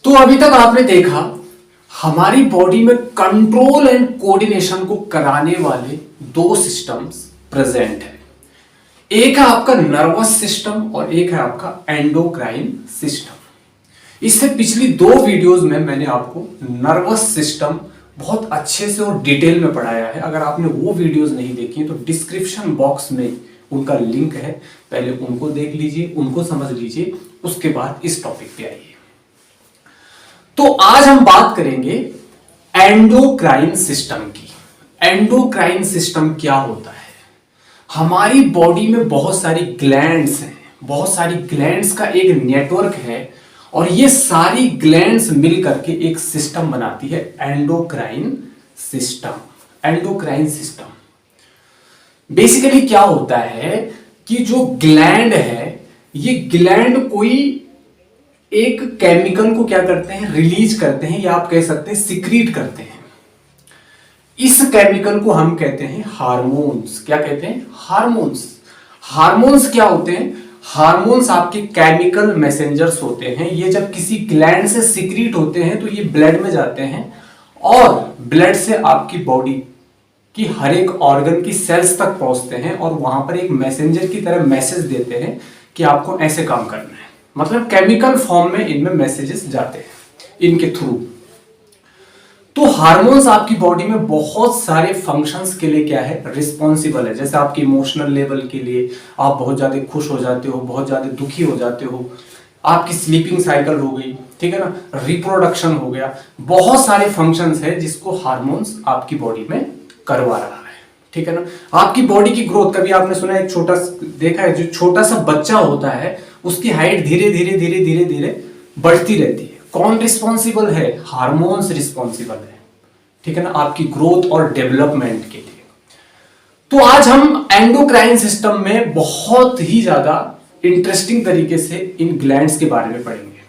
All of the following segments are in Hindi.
तो अभी तक आपने देखा हमारी बॉडी में कंट्रोल एंड कोऑर्डिनेशन को कराने वाले दो सिस्टम्स प्रेजेंट है। एक है आपका नर्वस सिस्टम और एक है आपका एंडोक्राइन सिस्टम। इससे पिछली दो वीडियोस में मैंने आपको नर्वस सिस्टम बहुत अच्छे से और डिटेल में पढ़ाया है। अगर आपने वो वीडियोस नहीं देखी तो डिस्क्रिप्शन बॉक्स में उनका लिंक है, पहले उनको देख लीजिए, उनको समझ लीजिए, उसके बाद इस टॉपिक पे आइए। तो आज हम बात करेंगे एंडोक्राइन सिस्टम की। एंडोक्राइन सिस्टम क्या होता है? हमारी बॉडी में बहुत सारी ग्लैंड्स हैं, बहुत सारी ग्लैंड्स का एक नेटवर्क है और ये सारी ग्लैंड्स मिल करके एक सिस्टम बनाती है endocrine system. Endocrine system basically क्या होता है कि जो ग्लैंड है, ये ग्लैंड कोई एक केमिकल को क्या करते हैं, रिलीज करते हैं, या आप कह सकते हैं सिक्रीट करते हैं। इस केमिकल को हम कहते हैं हार्मोन्स। क्या कहते हैं? हार्मोन्स। हार्मोन्स क्या होते हैं? हार्मोन्स आपके केमिकल मैसेंजर्स होते हैं। ये जब किसी ग्लैंड से सिक्रीट होते हैं तो ये ब्लड में जाते हैं और ब्लड से आपकी बॉडी की हर एक ऑर्गन की सेल्स तक पहुंचते हैं और वहां पर एक मैसेंजर की तरह मैसेज देते हैं कि आपको ऐसे काम करना है। मतलब केमिकल फॉर्म में इनमें मैसेजेस जाते हैं इनके थ्रू। तो हार्मोन्स आपकी बॉडी में बहुत सारे फंक्शंस के लिए क्या है, रिस्पॉन्सिबल है। जैसे आपके इमोशनल लेवल के लिए आप बहुत ज्यादा खुश हो जाते हो, बहुत ज्यादा दुखी हो जाते हो, आपकी स्लीपिंग साइकिल हो गई, ठीक है ना, रिप्रोडक्शन हो गया, बहुत सारे फंक्शंस है जिसको हार्मोन्स आपकी बॉडी में करवा रहा है, ठीक है ना। आपकी बॉडी की ग्रोथ, कभी आपने सुना है, एक छोटा देखा है, जो छोटा सा बच्चा होता है उसकी हाइट धीरे धीरे धीरे धीरे धीरे बढ़ती रहती है। कौन रिस्पॉन्सिबल है? हार्मोन्स रिस्पॉन्सिबल है, ठीक है ना, आपकी ग्रोथ और डेवलपमेंट के लिए। तो आज हम एंडोक्राइन सिस्टम में बहुत ही ज्यादा इंटरेस्टिंग तरीके से इन ग्लैंड्स के बारे में पढ़ेंगे।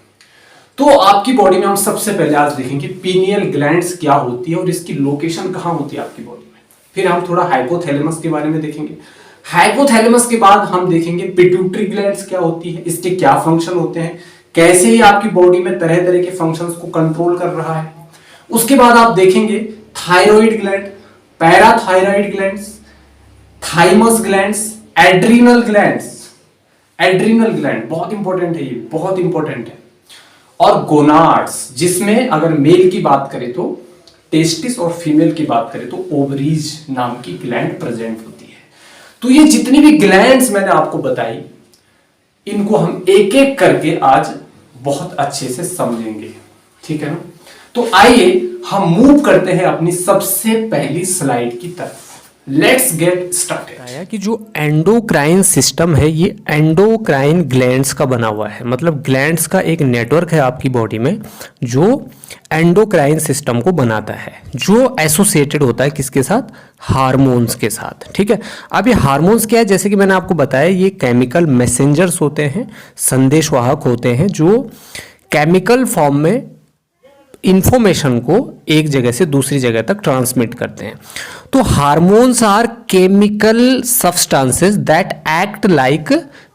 तो आपकी बॉडी में हम सबसे पहले आज देखेंगे पीनियल ग्लैंड्स क्या होती है और इसकी लोकेशन कहां होती है आपकी बॉडी में। फिर हम थोड़ा हाइपोथैलेमस के बारे में देखेंगे। हाइपोथैलेमस के बाद हम देखेंगे पिट्यूटरी ग्लैंड्स क्या होती है, इसके क्या फंक्शन होते हैं, कैसे ही आपकी बॉडी में तरह तरह के फंक्शंस को कंट्रोल कर रहा है। उसके बाद आप देखेंगे thyroid gland, parathyroid glands, thymus glands, adrenal glands. Adrenal gland बहुत इंपॉर्टेंट है, ये बहुत इंपॉर्टेंट है। और गोनाड्स, जिसमें अगर मेल की बात करें तो टेस्टिस और फीमेल की बात करें तो ओवरीज नाम की ग्लैंड प्रेजेंट होती है। तो ये जितनी भी ग्लैंड्स मैंने आपको बताई, इनको हम एक एक करके आज बहुत अच्छे से समझेंगे, ठीक है ना। तो आइए हम मूव करते हैं अपनी सबसे पहली स्लाइड की तरफ। Let's get started. कि जो एंडोक्राइन सिस्टम है ये एंडोक्राइन ग्लैंड्स का बना हुआ है। मतलब ग्लैंड्स का एक नेटवर्क है आपकी बॉडी में जो एंडोक्राइन सिस्टम को बनाता है, जो एसोसिएटेड होता है किसके साथ? हार्मोन्स के साथ, ठीक है। अब ये हार्मोन्स क्या है? जैसे कि मैंने आपको बताया, ये केमिकल मैसेंजर्स होते हैं, संदेशवाहक होते हैं जो केमिकल फॉर्म में इंफॉर्मेशन को एक जगह से दूसरी जगह तक ट्रांसमिट करते हैं। तो hormones are chemical substances that act like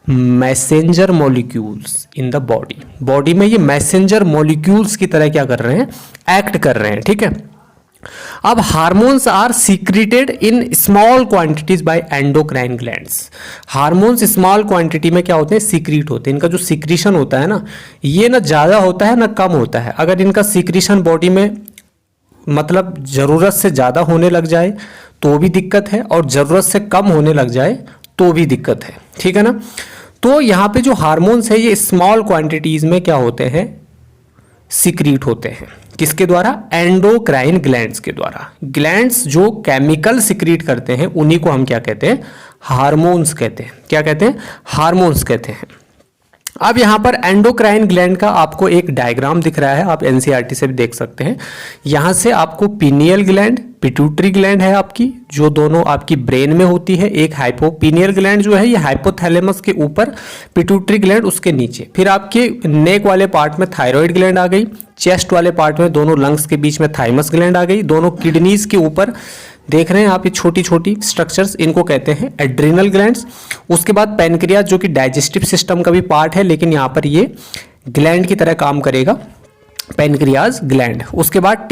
messenger molecules in the body. Body में ये मैसेंजर मॉलिक्यूल्स की तरह क्या कर रहे हैं? एक्ट कर रहे हैं, ठीक है। अब hormones are secreted in small quantities by endocrine glands. Hormones small quantity में क्या होते हैं? सीक्रेट होते हैं। इनका जो सीक्रेशन होता है ना, ये ना ज़्यादा होता है ना कम होता है। अगर इनका सीक्रेशन बॉडी में मतलब ज़रूरत से ज़्यादा होने लग जाए तो भी दिक्कत है और ज़रूरत से कम होने लग जाए तो भी दिक्कत है, ठीक है ना। तो यहाँ पे जो हार्मोन्स है ये स्मॉल क्वांटिटीज़ में क्या होते हैं? सीक्रेट होते हैं। किसके द्वारा? एंडोक्राइन ग्लैंड्स के द्वारा। ग्लैंड्स जो केमिकल सीक्रेट करते हैं उन्हीं को हम क्या कहते हैं? हार्मोन्स कहते हैं। क्या कहते हैं? हार्मोन्स कहते हैं। अब यहाँ पर एंडोक्राइन ग्लैंड का आपको एक डायग्राम दिख रहा है, आप एनसीईआरटी से भी देख सकते हैं। यहाँ से आपको पीनियल ग्लैंड, पिट्यूटरी ग्लैंड है आपकी, जो दोनों आपकी ब्रेन में होती है। एक हाइपोपीनियल ग्लैंड जो है ये हाइपोथैलेमस के ऊपर, पिट्यूटरी ग्लैंड उसके नीचे। फिर आपके नेक वाले पार्ट में थायराइड ग्लैंड आ गई, चेस्ट वाले पार्ट में दोनों लंग्स के बीच में थाइमस ग्लैंड आ गई, दोनों किडनीज के ऊपर देख रहे हैं आप ये छोटी छोटी स्ट्रक्चर्स, इनको कहते हैं एड्रिनल ग्लैंड्स। उसके बाद पैनक्रियाज जो कि डाइजेस्टिव सिस्टम का भी पार्ट है, लेकिन यहाँ पर ये ग्लैंड की तरह काम करेगा। पैनक्रियाज ग्लैंड, उसके बाद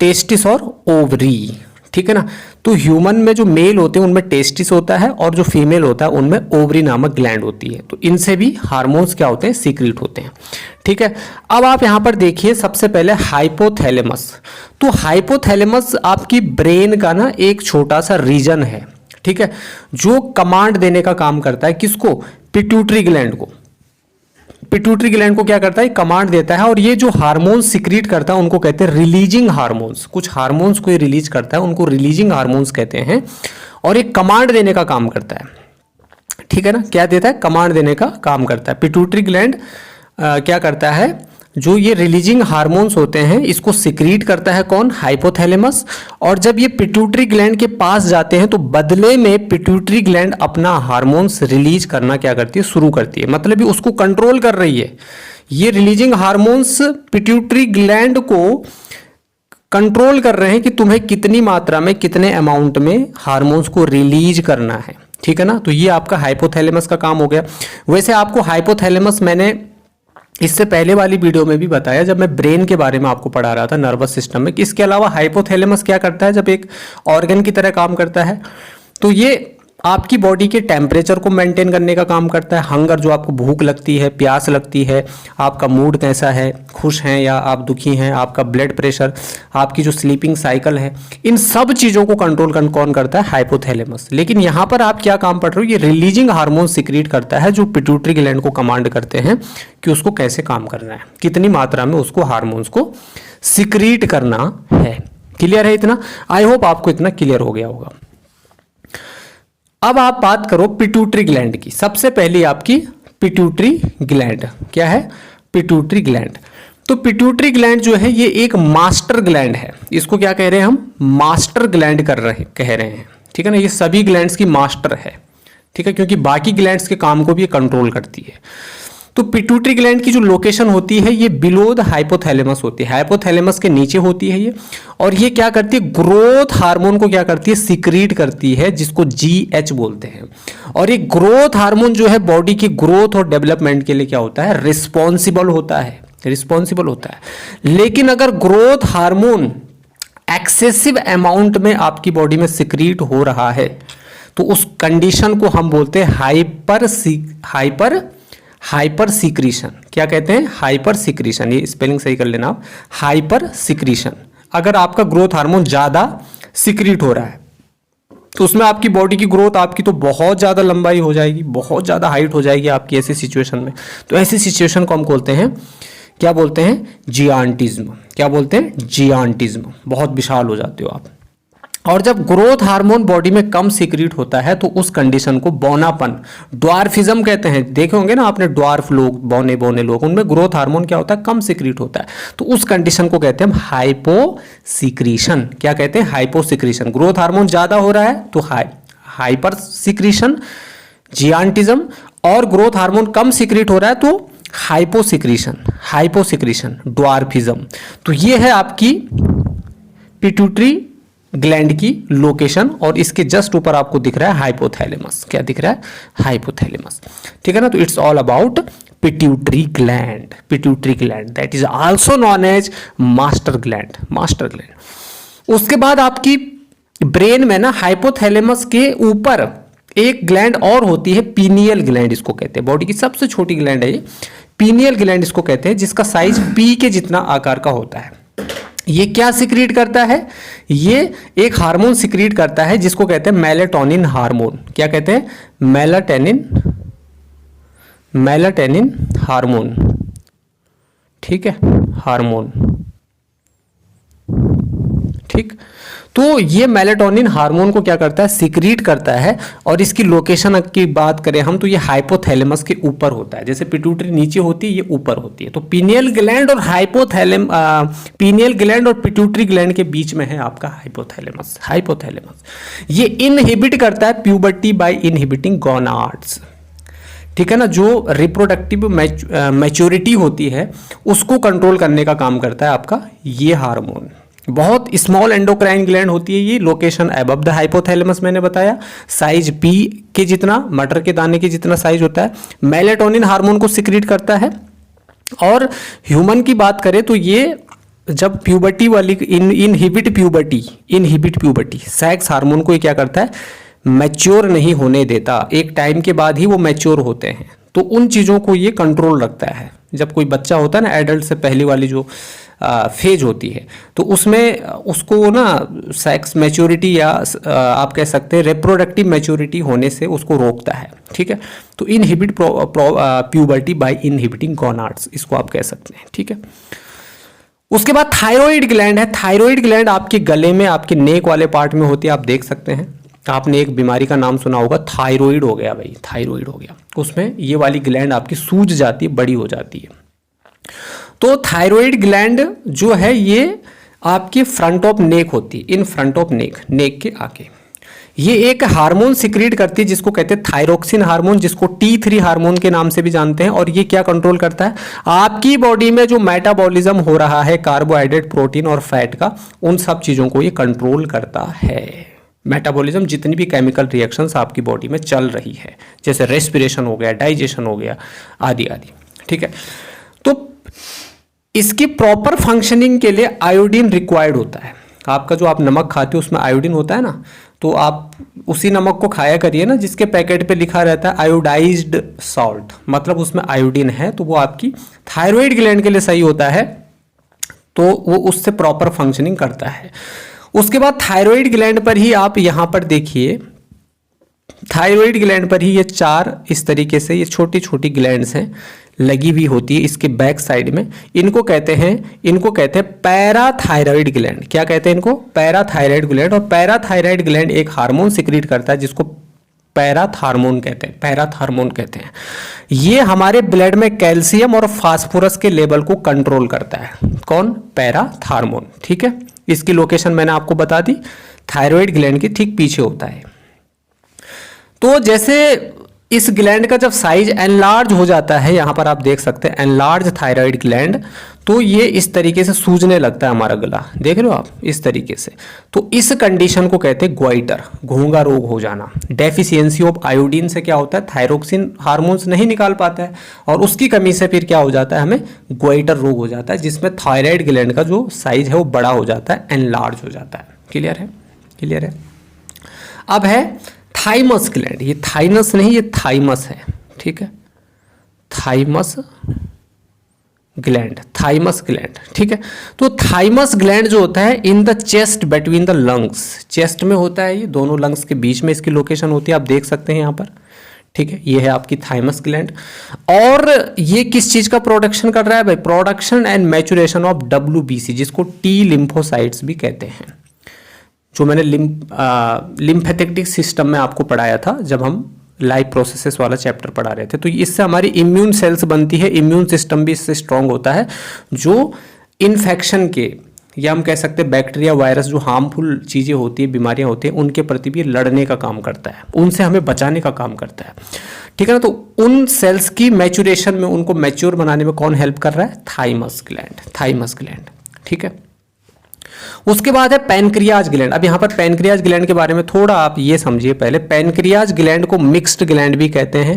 टेस्टिस और ओवरी, ठीक है ना। तो ह्यूमन में जो मेल होते हैं उनमें टेस्टिस होता है और जो फीमेल होता है उनमें ओवरी नामक ग्लैंड होती है। तो इनसे भी हार्मोन्स क्या होते हैं, सीक्रेट होते हैं, ठीक है। अब आप यहाँ पर देखिए सबसे पहले हाइपोथैलेमस। तो हाइपोथैलेमस आपकी ब्रेन का ना एक छोटा सा रीजन है, ठीक है, जो कमांड देने का काम करता है किसको, पिट्यूटरी ग्लैंड को। पिट्यूटरी ग्लैंड को क्या करता है, कमांड देता है, और ये जो हार्मोन्स सिक्रीट करता है उनको कहते हैं रिलीजिंग हार्मोन्स। कुछ हार्मोन्स को ये रिलीज करता है, उनको रिलीजिंग हार्मोन्स कहते हैं, और एक कमांड देने का काम करता है, ठीक है ना। क्या देता है, कमांड देने का काम करता है। पिट्यूटरी ग्लैंड क्या करता है, जो ये रिलीजिंग हार्मोन्स होते हैं इसको सिक्रीट करता है कौन, हाइपोथैलेमस। और जब ये पिट्यूटरी ग्लैंड के पास जाते हैं तो बदले में पिट्यूटरी ग्लैंड अपना हार्मोन्स रिलीज करना क्या करती है, शुरू करती है, मतलब ये उसको कंट्रोल कर रही है। ये रिलीजिंग हार्मोन्स पिट्यूटरी ग्लैंड को कंट्रोल कर रहे हैं कि तुम्हें कितनी मात्रा में, कितने अमाउंट में हार्मोन्स को रिलीज करना है, ठीक है ना। तो ये आपका हाइपोथैलेमस का काम हो गया। वैसे आपको हाइपोथैलेमस मैंने इससे पहले वाली वीडियो में भी बताया जब मैं ब्रेन के बारे में आपको पढ़ा रहा था, नर्वस सिस्टम में, कि इसके अलावा हाइपोथैलेमस क्या करता है, जब एक ऑर्गन की तरह काम करता है तो ये आपकी बॉडी के टेम्परेचर को मेंटेन करने का काम करता है। हंगर, जो आपको भूख लगती है, प्यास लगती है, आपका मूड कैसा है, खुश हैं या आप दुखी हैं, आपका ब्लड प्रेशर, आपकी जो स्लीपिंग साइकिल है, इन सब चीज़ों को कंट्रोल कौन करता है, हाइपोथैलेमस। लेकिन यहाँ पर आप क्या काम पढ़ रहे हो, ये रिलीजिंग हार्मोन सिक्रीट करता है जो पिट्यूटरी ग्लैंड को कमांड करते हैं कि उसको कैसे काम करना है, कितनी मात्रा में उसको हार्मोन्स को सिक्रीट करना है। क्लियर है इतना? आई होप आपको इतना क्लियर हो गया होगा। अब आप बात करो पिट्यूटरी ग्लैंड की। सबसे पहली आपकी पिट्यूटरी ग्लैंड क्या है, पिट्यूटरी ग्लैंड। तो पिट्यूटरी ग्लैंड जो है ये एक मास्टर ग्लैंड है। इसको क्या कह रहे हैं हम, मास्टर ग्लैंड कह रहे हैं, ठीक है ना। ये सभी ग्लैंड्स की मास्टर है, ठीक है, क्योंकि बाकी ग्लैंड्स के काम को भी ये कंट्रोल करती है। तो पिट्यूटरी ग्लैंड की जो लोकेशन होती है ये बिलो द हाइपोथैलेमस होती है, हाइपोथैलेमस के नीचे होती है ये। और ये क्या करती है, ग्रोथ हार्मोन को क्या करती है, सिक्रीट करती है, जिसको GH बोलते हैं। और ये ग्रोथ हार्मोन जो है बॉडी की ग्रोथ और डेवलपमेंट के लिए क्या होता है, रिस्पॉन्सिबल होता है। लेकिन अगर ग्रोथ हार्मोन एक्सेसिव अमाउंट में आपकी बॉडी में सिक्रीट हो रहा है तो उस कंडीशन को हम बोलते हैं हाइपर सीक्रीशन। क्या कहते हैं, हाइपर सीक्रीशन। ये स्पेलिंग सही कर लेना आप, हाइपर सीक्रीशन। अगर आपका ग्रोथ हार्मोन ज़्यादा सीक्रीट हो रहा है तो उसमें आपकी बॉडी की ग्रोथ आपकी तो बहुत ज़्यादा लंबाई हो जाएगी, बहुत ज़्यादा हाइट हो जाएगी आपकी ऐसी सिचुएशन में। तो ऐसी सिचुएशन को हम बोलते हैं, क्या बोलते हैं, जियांटिज्म। क्या बोलते हैं, जियांटिज्म। बहुत विशाल हो जाते हो आप। और जब ग्रोथ हार्मोन बॉडी में कम सीक्रेट होता है तो उस कंडीशन को बौनापन, ड्वार्फिज्म कहते हैं। देखे होंगे ना आपने, ड्वार्फ लोग, बौने बौने लोग, उनमें ग्रोथ हार्मोन क्या होता है, कम सीक्रेट होता है। तो उस कंडीशन को कहते हैं हाइपोसीक्रीशन। क्या कहते हैं, हाइपोसीक्रीशन। ग्रोथ हार्मोन ज्यादा हो रहा है तो हाइपर सीक्रीशन, जियांटिज्म। और ग्रोथ हार्मोन कम सीक्रेट हो रहा है तो हाइपोसीक्रीशन, ड्वार्फिज्म। तो ये है आपकी पिट्यूटरी ग्लैंड की लोकेशन। और इसके जस्ट ऊपर आपको दिख रहा है हाइपोथैलेमस। क्या दिख रहा है, हाइपोथैलेमस, ठीक है ना। तो it's all about pituitary gland that is also known as master gland. उसके बाद आपकी ब्रेन में ना हाइपोथैलेमस के ऊपर एक ग्लैंड और होती है, पीनियल ग्लैंड इसको कहते हैं। बॉडी की सबसे छोटी ग्लैंड है ये, पीनियल ग्लैंड इसको कहते हैं, जिसका साइज पी के जितना आकार का होता है। ये क्या सिक्रीट करता है, ये एक हार्मोन सिक्रीट करता है जिसको कहते हैं मेलाटोनिन हार्मोन। क्या कहते हैं, मेलाटोनिन हार्मोन, ठीक है, हार्मोन, ठीक। तो ये मेलाटोनिन हार्मोन को क्या करता है, सिक्रीट करता है। और इसकी लोकेशन की बात करें हम तो ये हाइपोथैलेमस के ऊपर होता है। जैसे पिट्यूटरी नीचे होती है, ये ऊपर होती है। तो पीनियल ग्लैंड और पीनियल ग्लैंड और पिट्यूटरी ग्लैंड के बीच में है आपका हाइपोथैलेमस। ये इनहिबिट करता है प्यूबर्टी बाय इनहिबिटिंग गोनाड्स, ठीक है ना। जो रिप्रोडक्टिव मैच्योरिटी होती है उसको कंट्रोल करने का काम करता है आपका ये हार्मोन। बहुत स्मॉल एंडोक्राइन ग्लैंड होती है ये, लोकेशन अबव द हाइपोथैलेमस मैंने बताया, साइज पी के जितना, मटर के दाने के जितना साइज होता है। मेलाटोनिन हार्मोन को सिक्रीट करता है और ह्यूमन की बात करें तो ये जब प्यूबर्टी वाली इनहिबिट प्यूबर्टी सेक्स हार्मोन को ये क्या करता है, मैच्योर नहीं होने देता, एक टाइम के बाद ही वो मैच्योर होते हैं। तो उन चीज़ों को ये कंट्रोल रखता है। जब कोई बच्चा होता है ना, एडल्ट से पहली वाली जो फेज होती है, तो उसमें उसको ना सेक्स मैच्योरिटी या आप कह सकते हैं रिप्रोडक्टिव मैच्योरिटी होने से उसको रोकता है। ठीक है, तो inhibit puberty by inhibiting gonads, इसको आप कह सकते हैं। ठीक है, उसके बाद थायराइड ग्लैंड है। थायराइड ग्लैंड आपके गले में, आपके नेक वाले पार्ट में होती है, आप देख सकते हैं। आपने एक बीमारी का नाम सुना होगा, थायराइड हो गया भाई, थायराइड हो गया। उसमें ये वाली ग्लैंड आपकी सूज जाती है, बड़ी हो जाती है। तो थायराइड ग्लैंड जो है ये आपके फ्रंट ऑफ नेक होती है, इन फ्रंट ऑफ नेक के आगे। ये एक हार्मोन सिक्रीट करती है जिसको कहते हैं थायरोक्सिन हार्मोन, जिसको T3 हार्मोन के नाम से भी जानते हैं। और ये क्या कंट्रोल करता है, आपकी बॉडी में जो मेटाबॉलिज्म हो रहा है कार्बोहाइड्रेट, प्रोटीन और फैट का, उन सब चीजों को ये कंट्रोल करता है। मेटाबॉलिज्म, जितनी भी केमिकल रिएक्शंस आपकी बॉडी में चल रही है, जैसे रेस्पिरेशन हो गया, डाइजेशन हो गया, आदि आदि। ठीक है, तो इसकी प्रॉपर फंक्शनिंग के लिए आयोडीन रिक्वायर्ड होता है। आपका जो आप नमक खाते हो उसमें आयोडीन होता है ना, तो आप उसी नमक को खाया करिए ना जिसके पैकेट पे लिखा रहता है आयोडाइज्ड सॉल्ट, मतलब उसमें आयोडीन है। तो वो आपकी थायराइड ग्लैंड के लिए सही होता है, तो वो उससे प्रॉपर फंक्शनिंग करता है। उसके बाद थायराइड ग्लैंड पर ही आप यहाँ पर देखिए, थायराइड ग्लैंड पर ही ये चार इस तरीके से ये छोटी छोटी ग्लैंड्स हैं, लगी हुई होती है इसके बैक साइड में। इनको कहते हैं पैराथायराइड ग्लैंड। क्या कहते हैं इनको, पैराथायराइड ग्लैंड। और पैराथायराइड ग्लैंड एक हार्मोन सिक्रीट करता है जिसको पैराथार्मोन कहते हैं। ये हमारे ब्लड में कैल्शियम और फास्फोरस के लेवल को कंट्रोल करता है। कौन, पैराथार्मोन। ठीक है, इसकी लोकेशन मैंने आपको बता दी, थायराइड ग्लैंड के ठीक पीछे होता है। तो जैसे इस ग्लैंड का जब साइज एनलार्ज हो जाता है, यहां पर आप देख सकते हैं एनलार्ज थायराइड ग्लैंड, तो ये इस तरीके से सूजने लगता है हमारा गला, देख रहे हो आप, इस तरीके से। तो इस कंडीशन को कहते हैं ग्वाइटर, घोंघा रोग हो जाना। डेफिशिएंसी ऑफ आयोडीन से क्या होता है, थायरोक्सिन हार्मोन्स नहीं निकाल पाता है, और उसकी कमी से फिर क्या हो जाता है, हमें ग्वाइटर रोग हो जाता है, जिसमें थायराइड ग्लैंड का जो साइज है वो बड़ा हो जाता है, एनलार्ज हो जाता है। क्लियर है, क्लियर है। अब है थाइमस ग्लैंड। ये थाइनस नहीं, ये थाइमस है। ठीक है, थाइमस ग्लैंड, थाइमस ग्लैंड। ठीक है, तो थाइमस ग्लैंड जो होता है in the chest between the lungs, chest में होता है, ये दोनों लंग्स के बीच में इसकी लोकेशन होती है, आप देख सकते हैं यहाँ पर। ठीक है, ये है आपकी थाइमस ग्लैंड। और ये किस चीज का प्रोडक्शन कर रहा है भाई, production and maturation of WBC, जिसको T लिम्फोसाइट्स भी कहते हैं, जो मैंने लिम्फेटिक सिस्टम में आपको पढ़ाया था जब हम लाइफ प्रोसेसेस वाला चैप्टर पढ़ा रहे थे। तो इससे हमारी इम्यून सेल्स बनती है, इम्यून सिस्टम भी इससे स्ट्रांग होता है, जो इन्फेक्शन के, या हम कह सकते हैं बैक्टीरिया, वायरस, जो हार्मफुल चीज़ें होती है, बीमारियां होती हैं, उनके प्रति भी लड़ने का काम करता है, उनसे हमें बचाने का काम करता है। ठीक है ना, तो उन सेल्स की मैच्योरेशन में, उनको मैच्योर बनाने में कौन हेल्प कर रहा है, थाइमस ग्लैंड, थाइमस ग्लैंड। ठीक है, उसके बाद है पैनक्रियाज ग्लैंड। अब यहाँ पर पैनक्रियाज ग्लैंड के बारे में थोड़ा आप ये समझिए पहले। पैनक्रियाज ग्लैंड को मिक्स्ड ग्लैंड भी कहते हैं,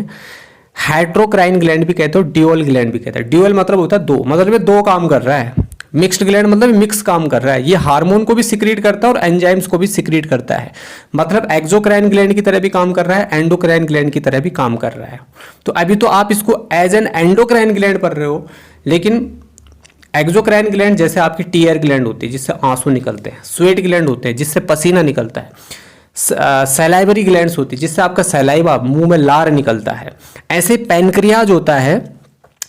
हेट्रोक्राइन ग्लैंड भी कहते हो, ड्यूअल ग्लैंड भी कहते हैं। ड्यूअल मतलब होता है दो, मतलब ये दो काम कर रहा है। मिक्स्ड ग्लैंड मतलब मिक्स काम कर रहा है, ये हार्मोन को भी सिक्रीट करता है और एंजाइम्स को भी सिक्रीट करता है। मतलब एक्सोक्राइन ग्लैंड की तरह भी काम कर रहा है, एंडोक्राइन ग्लैंड की तरह भी काम कर रहा है। तो अभी तो आप इसको एज एन एंडोक्राइन ग्लैंड पढ़ रहे हो, लेकिन एक्सोक्राइन ग्लैंड जैसे आपकी टीयर ग्लैंड होती है जिससे आंसू निकलते हैं, स्वेट ग्लैंड होते हैं जिससे पसीना निकलता है, सलाइवरी ग्लैंड्स होती है जिससे आपका सलाइवा, मुंह में लार निकलता है। ऐसे पैनक्रियाज होता है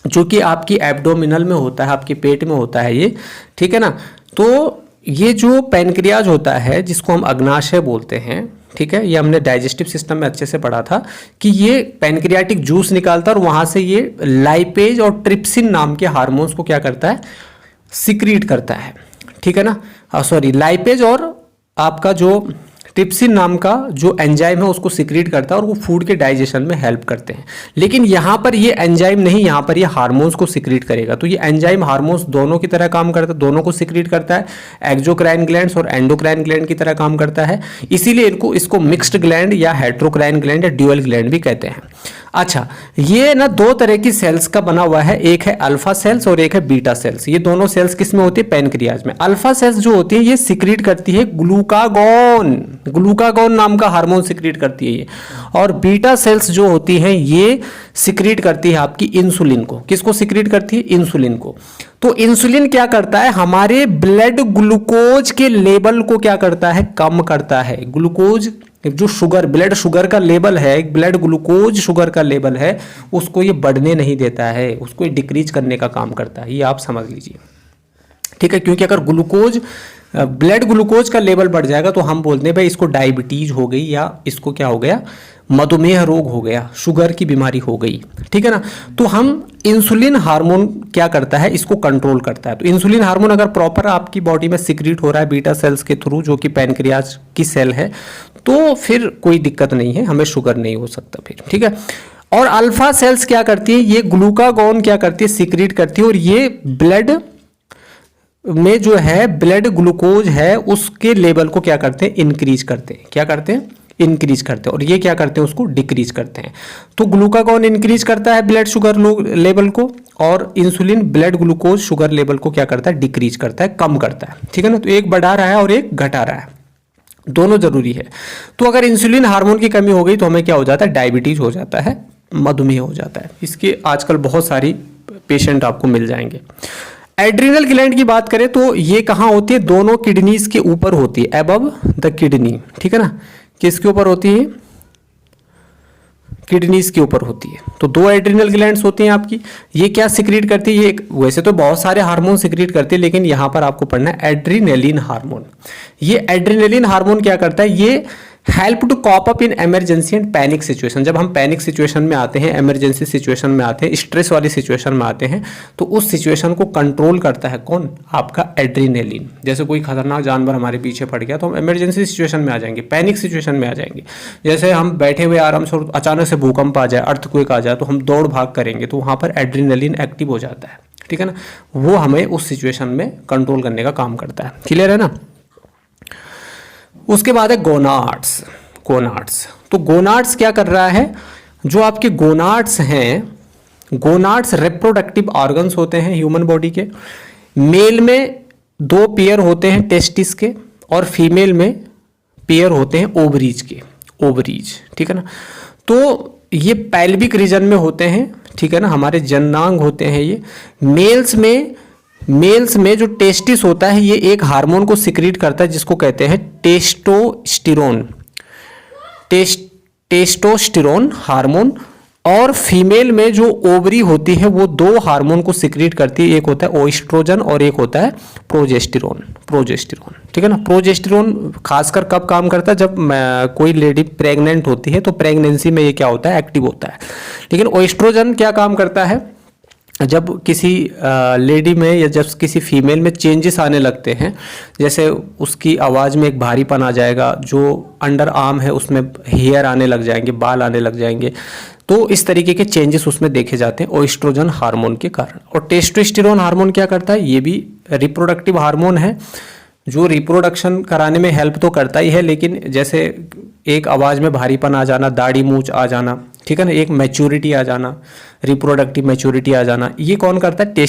जो कि आपकी एब्डोमिनल में होता है, आपके पेट में होता है ये। ठीक है ना, तो ये जो पैनक्रियाज होता है जिसको हम अग्नाशय बोलते हैं, ठीक है, ये हमने डाइजेस्टिव सिस्टम में अच्छे से पढ़ा था कि ये पैनक्रियाटिक जूस निकालता है और वहाँ से ये लाइपेज और ट्रिप्सिन नाम के हार्मोन्स को क्या करता है, सिक्रीट करता है। ठीक है ना, सॉरी, लाइपेज और आपका जो ट्रिप्सिन नाम का जो एंजाइम है उसको सिक्रीट करता है और वो फूड के डाइजेशन में हेल्प करते हैं। लेकिन यहाँ पर ये एंजाइम नहीं, यहाँ पर ये हार्मोन्स को सिक्रीट करेगा। तो ये एंजाइम हार्मोन्स दोनों की तरह काम करता है, दोनों को सिक्रीट करता है, एक्सोक्राइन ग्लैंड्स और एंडोक्राइन ग्लैंड की तरह काम करता है। इसीलिए इसको मिक्स्ड ग्लैंड या हेट्रोक्राइन ग्लैंड या ड्यूअल ग्लैंड भी कहते हैं। अच्छा, ये ना दो तरह की सेल्स का बना हुआ है, एक है अल्फा सेल्स और एक है बीटा सेल्स। ये दोनों सेल्स किस में होती है? पैनक्रियाज में। अल्फा सेल्स जो होती है ये सिक्रीट करती है ग्लूकागॉन, ग्लूकागॉन नाम का हार्मोन सिक्रीट करती है ये। और बीटा सेल्स जो होती हैं ये सिक्रीट करती है आपकी इंसुलिन को। किसको सिक्रीट करती है? इंसुलिन को। तो इंसुलिन क्या करता है? हमारे ब्लड ग्लूकोज के लेवल को क्या करता है? कम करता है। ग्लूकोज जो शुगर, ब्लड शुगर का लेवल है, ब्लड ग्लूकोज शुगर का लेवल है, उसको ये बढ़ने नहीं देता है, उसको ये डिक्रीज करने का काम करता है। ये आप समझ लीजिए, ठीक है। क्योंकि अगर ग्लूकोज, ब्लड ग्लूकोज का लेवल बढ़ जाएगा तो हम बोलते हैं भाई इसको डायबिटीज हो गई, या इसको क्या हो गया? मधुमेह रोग हो गया, शुगर की बीमारी हो गई, ठीक है ना। तो हम इंसुलिन हार्मोन क्या करता है? इसको कंट्रोल करता है। तो इंसुलिन हार्मोन अगर प्रॉपर आपकी बॉडी में सिक्रीट हो रहा है बीटा सेल्स के थ्रू, जो कि पैनक्रियाज की सेल है, तो फिर कोई दिक्कत नहीं है, हमें शुगर नहीं हो सकता फिर, ठीक है। और अल्फा सेल्स क्या करती है? ये ग्लूकागॉन क्या करती है? सिक्रीट करती है। और ये ब्लड में जो है ब्लड ग्लूकोज है उसके लेवल को क्या करते हैं? इंक्रीज करते हैं। क्या करते हैं? इंक्रीज करते हैं। और ये क्या करते हैं? उसको डिक्रीज करते हैं। तो ग्लूकागॉन इंक्रीज करता है ब्लड शुगर लेवल को, और insulin blood glucose sugar level को क्या करता है? डिक्रीज करता है, कम करता है, ठीक है ना। तो एक बढ़ा रहा है और एक घटा रहा है, दोनों जरूरी है। तो अगर इंसुलिन हार्मोन की कमी हो गई तो हमें क्या हो जाता है? डायबिटीज हो जाता है, मधुमेह हो जाता है। इसके आजकल बहुत सारी पेशेंट आपको मिल जाएंगे। एड्रिनल ग्लैंड की बात करें तो ये कहाँ होती है? दोनों किडनीज के ऊपर होती है, अबव द किडनी, ठीक है ना। किसके ऊपर होती है? किडनीज के ऊपर होती है। तो दो एड्रिनल ग्लैंड्स होती हैं आपकी। ये क्या सिक्रीट करती है? ये वैसे तो बहुत सारे हार्मोन सिक्रीट करती है, लेकिन यहां पर आपको पढ़ना है एड्रिनेलिन हार्मोन। ये एड्रिनेलिन हार्मोन क्या करता है? ये help to cope up in emergency and panic situation. जब हम पैनिक सिचुएशन में आते हैं, इमरजेंसी सिचुएशन में आते हैं, स्ट्रेस वाली सिचुएशन में आते हैं, तो उस सिचुएशन को कंट्रोल करता है कौन? आपका एड्रिनेलिन। जैसे कोई खतरनाक जानवर हमारे पीछे पड़ गया तो हम इमरजेंसी सिचुएशन में आ जाएंगे, पैनिक सिचुएशन में आ जाएंगे। जैसे हम बैठे हुए आराम से और अचानक से भूकंप आ जाए, अर्थक्वेक आ जाए, तो हम दौड़ भाग करेंगे, तो वहाँ पर एड्रिनेलिन एक्टिव हो जाता है, ठीक है ना। वो हमें उस सिचुएशन में कंट्रोल करने का काम करता है। क्लियर है ना। उसके बाद है गोनाड्स। गोनाड्स, तो गोनाड्स क्या कर रहा है? जो आपके गोनाड्स हैं, गोनाड्स रिप्रोडक्टिव ऑर्गन्स होते हैं ह्यूमन बॉडी के। मेल में दो पेयर होते हैं टेस्टिस के, और फीमेल में पेयर होते हैं ओवरीज के, ओवरीज, ठीक है ना। तो ये पैल्विक रीजन में होते हैं, ठीक है ना, हमारे जननांग होते हैं ये। मेल्स में जो टेस्टिस होता है ये एक हार्मोन को सिक्रीट करता है जिसको कहते हैं टेस्टोस्टेरोन, टेस्टोस्टेरोन हार्मोन। और फीमेल में जो ओवरी होती है वो दो हार्मोन को सिक्रीट करती है, एक होता है ओएस्ट्रोजन और एक होता है प्रोजेस्टेरोन, ठीक है ना। प्रोजेस्टेरोन खासकर कब काम करता है? जब कोई लेडी प्रेग्नेंट होती है तो प्रेगनेंसी में ये क्या होता है? एक्टिव होता है। लेकिन ओएस्ट्रोजन क्या काम करता है? जब किसी लेडी में या जब किसी फीमेल में चेंजेस आने लगते हैं, जैसे उसकी आवाज़ में एक भारीपन आ जाएगा, जो अंडर आर्म है उसमें हेयर आने लग जाएंगे, बाल आने लग जाएंगे, तो इस तरीके के चेंजेस उसमें देखे जाते हैं ओएस्ट्रोजन हार्मोन के कारण। और टेस्टोस्टेरोन हार्मोन क्या करता है? ये भी रिप्रोडक्टिव हार्मोन है जो रिप्रोडक्शन कराने में हेल्प तो करता ही है, लेकिन जैसे एक आवाज़ में भारीपन आ जाना, दाढ़ी मूंछ आ जाना, ठीक है ना, एक मैच्योरिटी आ जाना, रिप्रोडक्टिव मैच्योरिटी आ जाना, ये कौन करता है?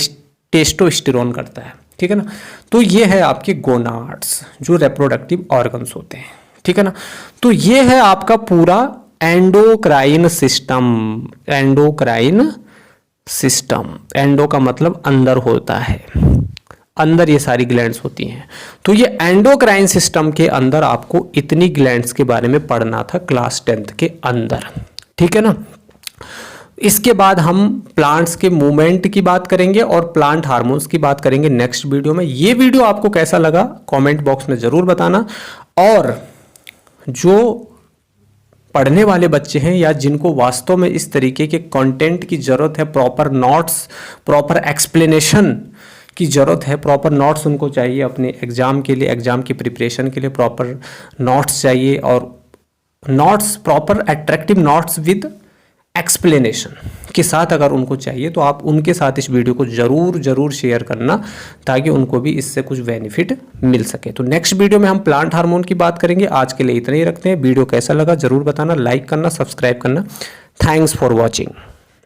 टेस्टोस्टेरोन करता है, ठीक है ना। तो ये है आपके गोनाड्स जो रिप्रोडक्टिव ऑर्गन्स होते हैं, ठीक है ना। तो ये है आपका पूरा endocrine system. Endocrine system, endo का मतलब अंदर होता है, अंदर ये सारी ग्लैंड्स होती हैं। तो ये एंडोक्राइन सिस्टम के अंदर आपको इतनी ग्लैंड्स के बारे में पढ़ना था क्लास 10th के अंदर, ठीक है ना। इसके बाद हम प्लांट्स के मूवमेंट की बात करेंगे और प्लांट हार्मोन्स की बात करेंगे नेक्स्ट वीडियो में। ये वीडियो आपको कैसा लगा कमेंट बॉक्स में ज़रूर बताना। और जो पढ़ने वाले बच्चे हैं या जिनको वास्तव में इस तरीके के कंटेंट की ज़रूरत है, प्रॉपर नोट्स, प्रॉपर एक्सप्लेनेशन की ज़रूरत है, प्रॉपर नोट्स उनको चाहिए अपने एग्ज़ाम के लिए, एग्ज़ाम की प्रिपरेशन के लिए प्रॉपर नोट्स चाहिए, और notes proper attractive notes with explanation के साथ अगर उनको चाहिए तो आप उनके साथ इस वीडियो को ज़रूर शेयर करना, ताकि उनको भी इससे कुछ बेनिफिट मिल सके। तो नेक्स्ट वीडियो में हम प्लांट हार्मोन की बात करेंगे। आज के लिए इतना ही रखते हैं। वीडियो कैसा लगा ज़रूर बताना, लाइक करना, सब्सक्राइब करना। Thanks for watching.